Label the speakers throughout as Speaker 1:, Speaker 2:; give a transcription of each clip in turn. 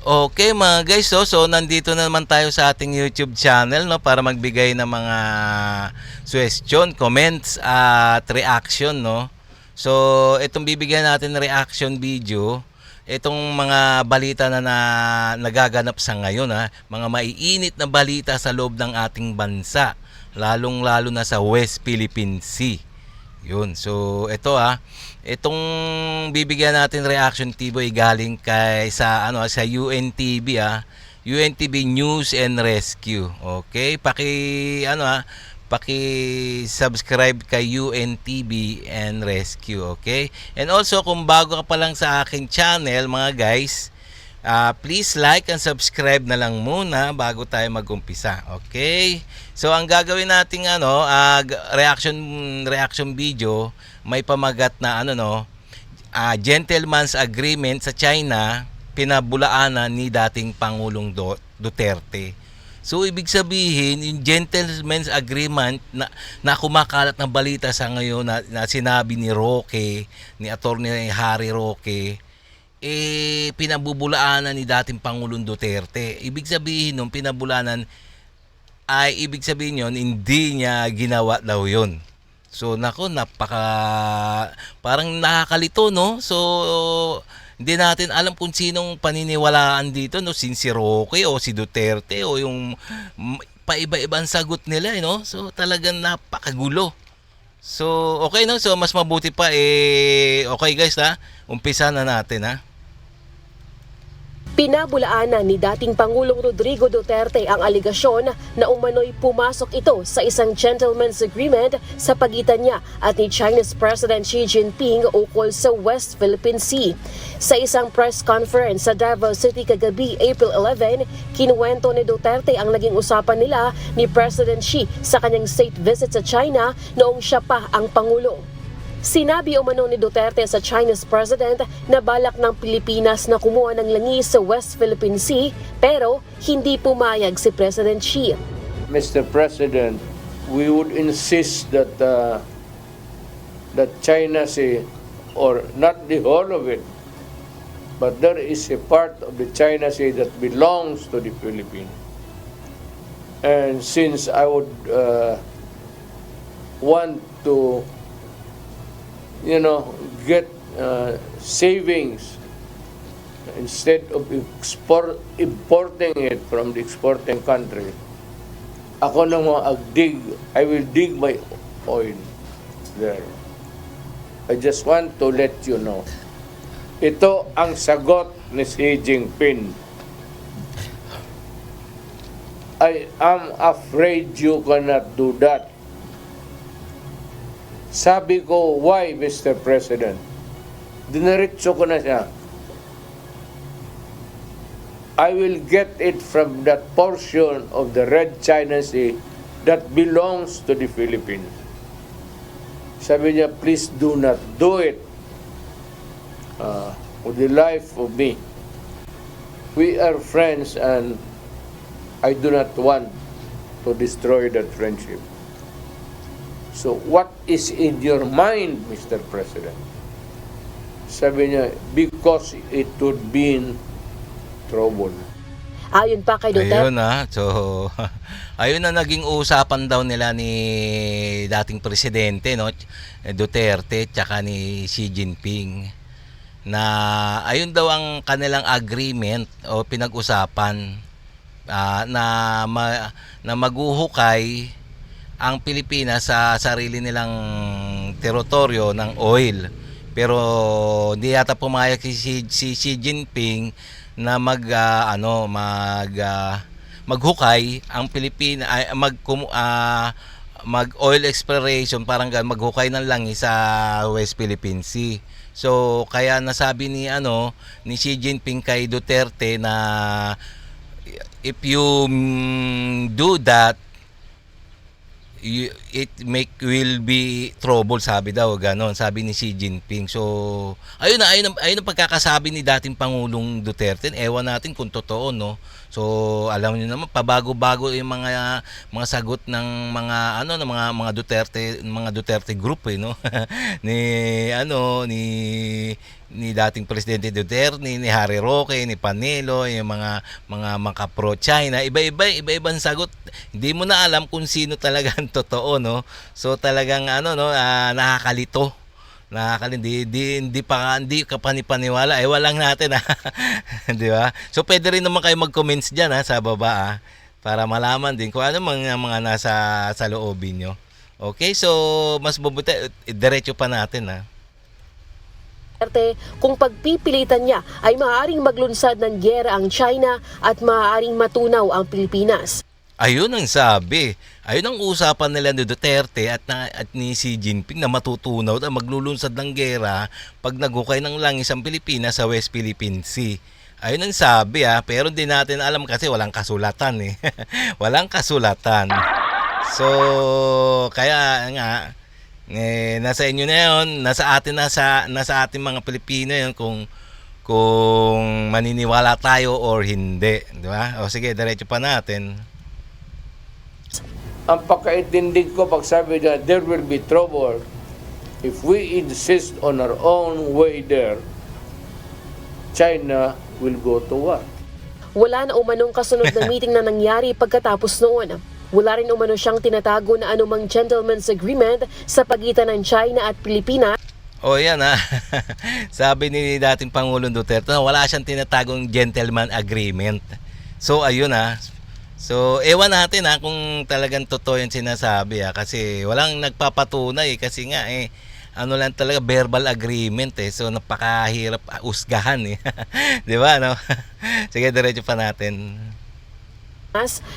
Speaker 1: Okay mga guys, so nandito na naman tayo sa ating YouTube channel, no, para magbigay ng mga suggestion, comments at reaction, no. So itong bibigyan natin ng reaction video, itong mga balita na nagaganap sa ngayon, mga maiinit na balita sa loob ng ating bansa, lalong-lalo na sa West Philippine Sea. Yun. So itong bibigyan natin reaction TV ay galing sa UNTV, UNTV News and Rescue. Okay? Paki-subscribe kay UNTV and Rescue, okay? And also kung bago ka pa lang sa aking channel, mga guys, please like and subscribe na lang muna bago tayo mag-umpisa. Okay? So ang gagawin nating reaction video, may pamagat na gentleman's agreement sa China, pinabulaanan ni dating Pangulong Duterte. So ibig sabihin, yung gentleman's agreement na kumakalat ng balita sa ngayon na sinabi ni Roque, ni Attorney Harry Roque, pinabubulaanan ni dating Pangulong Duterte. Ibig sabihin nung pinabulaanan ay ibig sabihin yon hindi niya ginawa daw yon. So parang nakakalito, no? So hindi natin alam kung sinong paniniwalaan dito, no? Si Roque o si Duterte o yung paiba-ibang sagot nila, no? So talagang napakagulo. So okay, no? So mas mabuti pa okay guys, umpisa na natin.
Speaker 2: Pinabulaanan ni dating Pangulong Rodrigo Duterte ang aligasyon na umano'y pumasok ito sa isang gentleman's agreement sa pagitan niya at ni Chinese President Xi Jinping ukol sa West Philippine Sea. Sa isang press conference sa Davao City kagabi, April 11, kinuwento ni Duterte ang naging usapan nila ni President Xi sa kanyang state visit sa China noong siya pa ang Pangulo. Sinabi umano ni Duterte sa Chinese President na balak ng Pilipinas na kumuha ng langis sa West Philippine Sea pero hindi pumayag si President Xi.
Speaker 3: Mr. President, we would insist that China Sea, or not the whole of it, but there is a part of the China Sea that belongs to the Philippines. And since I would want to get savings instead of importing it from the exporting country, ako nang I will dig my oil there. I just want to let you know. Ito ang sagot ni Xi Jinping. I am afraid you cannot do that. Sabi ko, why, Mr. President? Diniretso ko na siya. I will get it from that portion of the Red China Sea that belongs to the Philippines. Sabi niya, please do not do it with the life of me. We are friends and I do not want to destroy that friendship. So what is in your mind, Mr. President? Sabi niya, because it would be in trouble.
Speaker 2: Ayon pa kay Duterte,
Speaker 1: So ayun na naging usapan daw nila ni dating presidente, no, Duterte tsaka ni Xi Jinping, na ayun daw ang kanilang agreement o pinag-usapan, na maghuhukay ang Pilipinas sa sarili nilang teritoryo ng oil. Pero hindi yata pumayag si Xi Jinping na maghukay ang Pilipinas, mag oil exploration, parang maghukay ng langis sa West Philippine Sea. So kaya nasabi ni Xi Jinping kay Duterte na if you do that, will be trouble, sabi daw ganon, sabi ni Xi Jinping. So ayun ang pagkakasabi ni dating Pangulong Duterte. Ewan natin kung totoo, no. So alam niyo naman, pabago-bago yung mga sagot ng mga Duterte group, no. ni dating Presidente Duterte, ni Harry Roque, ni Panelo, yung mga pro China, iba-ibang sagot. Hindi mo na alam kung sino talaga ang totoo, no. So talagang nakakalito. Hindi ka panipaniwala. Walang natin, ha. Di ba? So pwede rin naman kayo mag-comments diyan, ha, sa baba, ha, para malaman din kung ano mga nasa sa loobin nyo. Okay, so mas mabuti diretso pa natin, ha.
Speaker 2: Kung pagpipilitan niya ay maaaring maglunsad ng giyera ang China at maaaring matunaw ang Pilipinas.
Speaker 1: Ayun ang sabi. Ayun ang usapan nila ni Duterte at ni Xi Jinping na matutunaw at maglulunsad ng giyera pag nagukay ng langis ang Pilipinas sa West Philippine Sea. Ayun ang sabi, pero hindi natin alam kasi walang kasulatan, eh. Walang kasulatan. So kaya nga nasa inyo na yun, nasa ating mga Pilipino yun kung maniniwala tayo or hindi, di ba? O sige, diretso pa natin.
Speaker 3: Ang pagkaintindig ko pag sabi na there will be trouble if we insist on our own way there, China will go to war.
Speaker 2: Wala na umanong kasunod na meeting na nangyari pagkatapos noon. Wala rin umano siyang tinatago na anumang gentleman's agreement sa pagitan ng China at Pilipinas.
Speaker 1: O yan, ha. Sabi ni dating Pangulong Duterte na wala siyang tinatagong gentleman agreement. So ayun, ha. So ewan natin, ha, kung talagang totoo yung sinasabi, ha, kasi walang nagpapatunay, kasi nga ano lang talaga, verbal agreement, so napakahirap usgahan, di ba, no? Sige, diretso pa natin.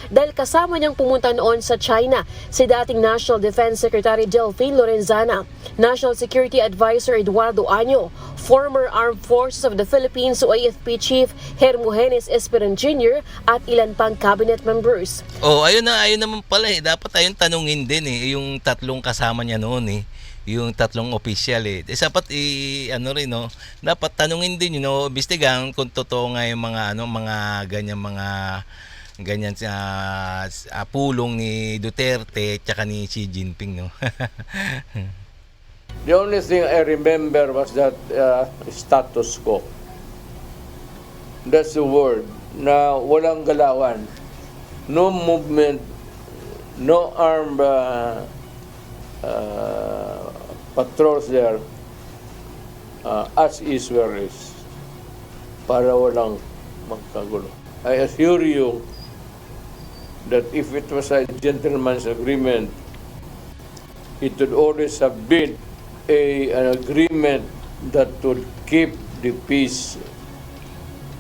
Speaker 2: Dahil kasama niyang pumunta noon sa China si dating National Defense Secretary Delfin Lorenzana, National Security Advisor Eduardo Año, former Armed Forces of the Philippines o AFP Chief Hermogenes Esperon Jr. at ilan pang cabinet members.
Speaker 1: Ayun naman pala, dapat ayun tanungin din, yung tatlong kasama niya noon, yung tatlong official, dapat dapat tanungin din, imbestigahan kung totoo nga yung mga ganyan sa pulong ni Duterte at saka ni Xi Jinping, no.
Speaker 3: The only thing I remember was that status quo. That's the word, na walang galawan. No movement, no armed patrols there, as is where is, para walang magkagulo. I assure you that if it was a gentleman's agreement, it would always have been an agreement that would keep the peace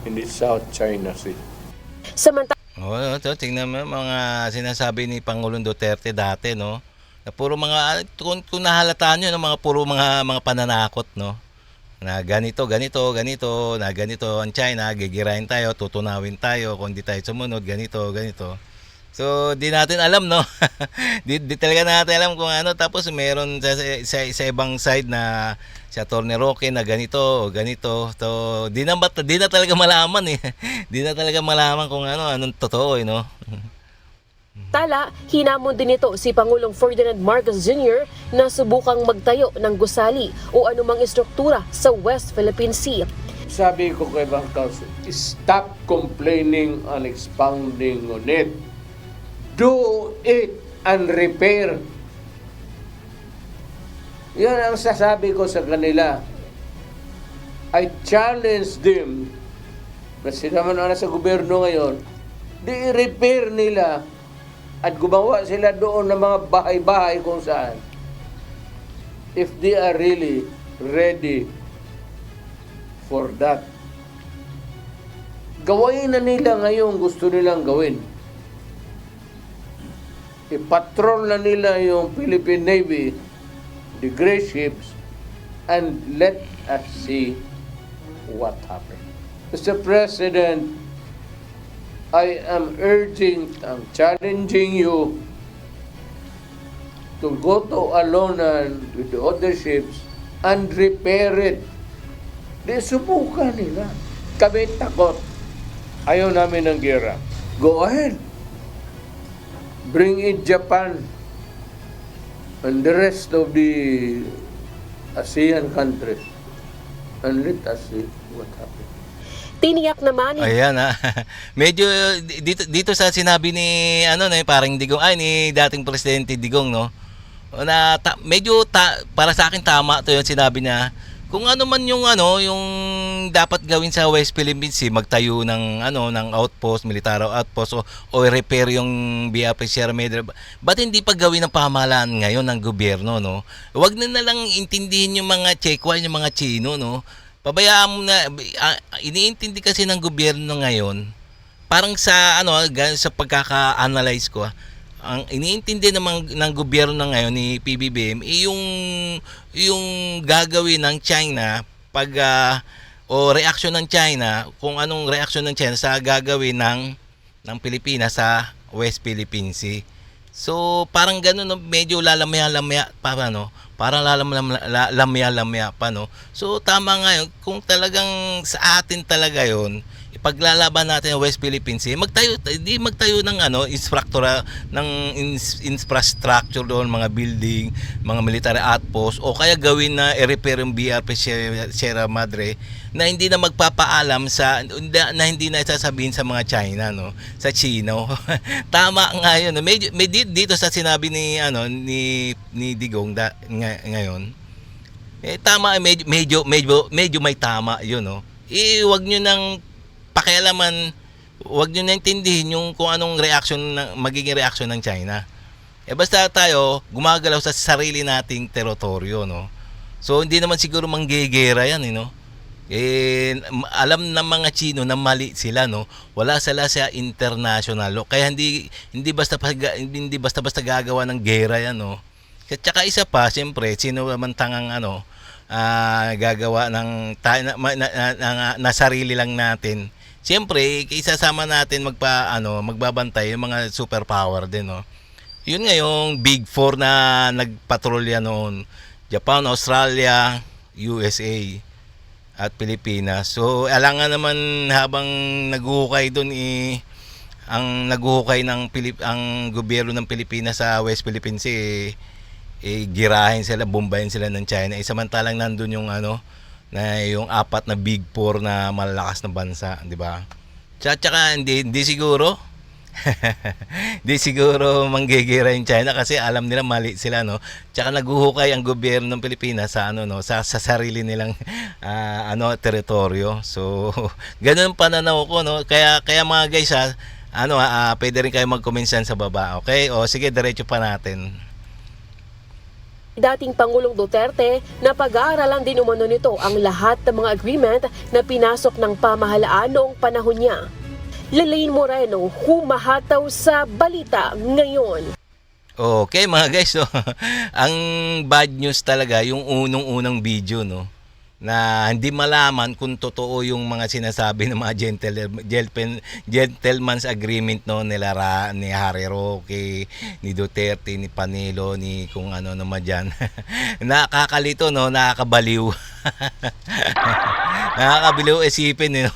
Speaker 3: in the South China Sea.
Speaker 1: Tingnan mo mga sinasabi ni Pangulong Duterte dati, no? Na puro mga, kung nahalataan nyo, puro mga pananakot, no? Na ganito, na ganito ang China, gigirahin tayo, tutunawin tayo, kung di tayo sumunod, ganito. So, di natin alam, no? di talaga natin alam kung ano. Tapos meron sa ibang side na sa Atty. Roque na ganito. So, di na talaga malaman, Di na talaga malaman kung anong totoo, no?
Speaker 2: Tala, hinamon din ito si Pangulong Ferdinand Marcos Jr. na subukang magtayo ng gusali o anumang istruktura sa West Philippine Sea.
Speaker 3: Sabi ko kay Bang Council, stop complaining and expounding on it. Do it and repair. Yan ang sasabi ko sa kanila. I challenge them na sila man sa gobyerno ngayon, di-repair nila at gumawa sila doon ng mga bahay-bahay kung saan. If they are really ready for that. Gawain na nila ngayon gusto nilang gawin. I-patrol na nila yung Philippine Navy, the gray ships, and let us see what happens. Mr. President, I am urging, I'm challenging you to go to Alonan with the other ships and repair it. Di subukan nila. Kami takot. Ayaw namin ng gera. Go ahead. Bring in Japan and the rest of the ASEAN countries and let us see what happens.
Speaker 2: Tiniyak naman
Speaker 1: Ayan medyo dito sa sinabi ni parang Digong ni dating presidente Digong na medyo para sa akin tama to yung sinabi niya. Kung ano man yung yung dapat gawin sa West Philippine Sea, magtayo ng ng outpost, military outpost o repair yung BRP Sierra Madre. Ba't hindi pa gawin ng pamahalaan ngayon ng gobyerno Huwag na lang intindihin yung mga Chekwa, yung mga Chino Pabayaan mo na iniintindi kasi ng gobyerno ngayon. Parang sa sa pagkaka-analyze ko, ang iniintindi naman ng gobyerno ngayon ni PBBM yung gagawin ng China pag o reaksyon ng China, kung anong reaksyon ng China sa gagawin ng Pilipinas sa West Philippine Sea. So parang gano'n medyo lalamya-lamya pa parang lamya-lamya pa So tama nga yun, kung talagang sa atin talaga yun, ipaglalaban natin ang West Philippine Sea, magtayo ng infrastructure doon, mga building, mga military outpost, o kaya gawin na i-repair yung BRP Sierra Madre na hindi na magpapaalam na hindi na sasabihin sa mga China sa Chino. Tama nga yun. Dito sa sinabi ni Digong ngayon, tama, medyo may tama yun Huwag nyo nang pakialaman, huwag nyo nang tindihin yung kung anong magiging reaction ng China. Basta tayo gumagalaw sa sarili nating teritoryo So hindi naman siguro manggegera yan alam ng mga Chino na mali sila wala sila sa international law, kaya hindi basta gagawa ng gera yan At saka isa pa, siyempre sino man tangang gagawa ng na sarili lang natin. Siyempre isasama natin magbabantay yung mga superpower din Yun nga yung Big Four na nagpatrolya noon, Japan, Australia, USA at Pilipinas. So alangan naman habang naghuhukay doon ang naghuhukay ang gobyerno ng Pilipinas sa West Philippine Sea girahin sila, bombahin sila ng China. Samantalang nandun yung na yung apat na Big Four na malalakas na bansa, di ba? Tsaka hindi siguro di siguro manggigira yung China kasi alam nila mali sila Tsaka naghuhukay ang gobyerno ng Pilipinas sa sa sarili nilang teritoryo. So ganun ang pananaw ko Kaya mga guys pwede rin kayo mag-comment sa baba. Okay? O sige, diretso pa natin.
Speaker 2: dating Pangulong Duterte na pag-aaralan din umano nito ang lahat ng mga agreement na pinasok ng pamahalaan noong panahon niya. Lalaine Moreno, humahataw sa balita ngayon.
Speaker 1: Okay mga guys, ang bad news talaga yung unang video na hindi malaman kung totoo yung mga sinasabi ng mga gentleman's agreement nila ni Harry Roque, ni Duterte, ni Panelo, ni kung ano naman dyan. Nakakalito nakakabaliw. Nakakabiliw isipin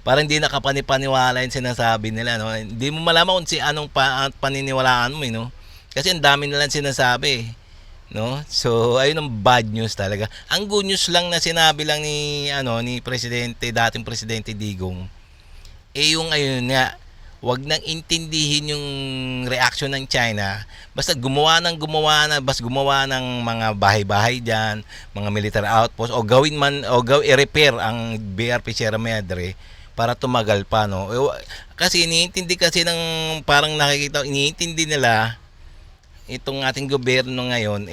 Speaker 1: parang hindi nakapanipaniwala yung sinasabi nila Hindi mo malaman kung anong paniniwalaan mo kasi ang dami nilang sinasabi So ayun ang bad news talaga. Ang good news lang na sinabi lang ni dating presidente Digong yung ayun nga, wag nang intindihin yung reaction ng China. Basta gumawa ng mga bahay-bahay diyan, mga military outpost o i-repair ang BRP Sierra Madre para tumagal pa Kasi iniintindi kasi ng parang iniintindi nila itong ating gobyerno ngayon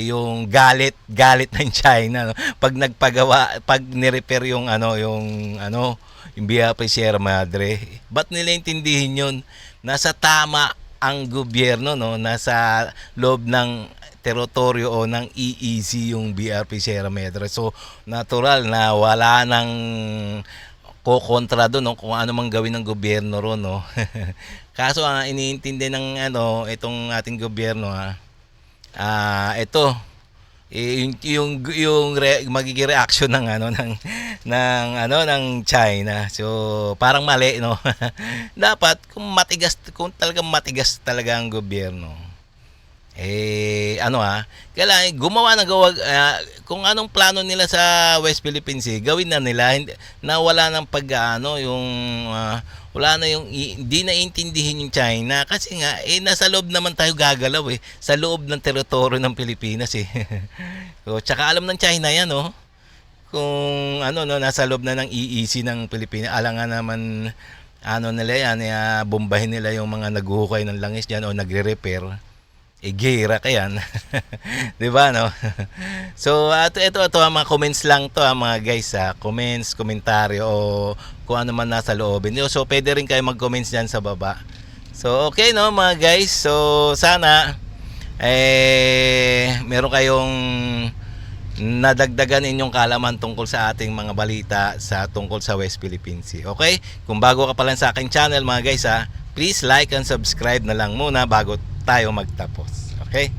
Speaker 1: yung galit ng China pag ni-repair yung BRP Sierra Madre. Ba't nila intindihin yun? Nasa tama ang gobyerno nasa loob ng teritoryo o ng EEZ yung BRP Sierra Madre. So natural na wala nang kokontra doon kung ano mang gawin ng gobyerno ron Kaso iniintindi ng itong ating gobyerno ito magiging reaction ng ng China. So parang mali, no. Dapat kung talagang matigas talaga ang gobyerno, kailangan gumawa kung anong plano nila sa West Philippine Sea, gawin na nila. Na wala nang wala na hindi naiintindihin yung China kasi nga nasa loob naman tayo gagalaw sa loob ng teritoryo ng Pilipinas So, tsaka alam ng China yan, kung nasa loob na ng EEZ ng Pilipinas. Alangan naman nila yan, bombahin nila yung mga naghuhukay ng langis diyan o nagre-repair. Gira ka yan. 'Di ba, no? So, ito mga comments lang to, mga guys, comments, komentaryo o kung ano man nasa loobin. So, pwede rin kayo mag-comments diyan sa baba. So, okay, no, mga guys. So, sana meron kayong nadagdagan inyong kaalaman tungkol sa ating mga balita tungkol sa West Philippine Sea. Okay? Kung bago ka pa lang sa aking channel, mga guys, please like and subscribe na lang muna bago tayo magtapos. Okay?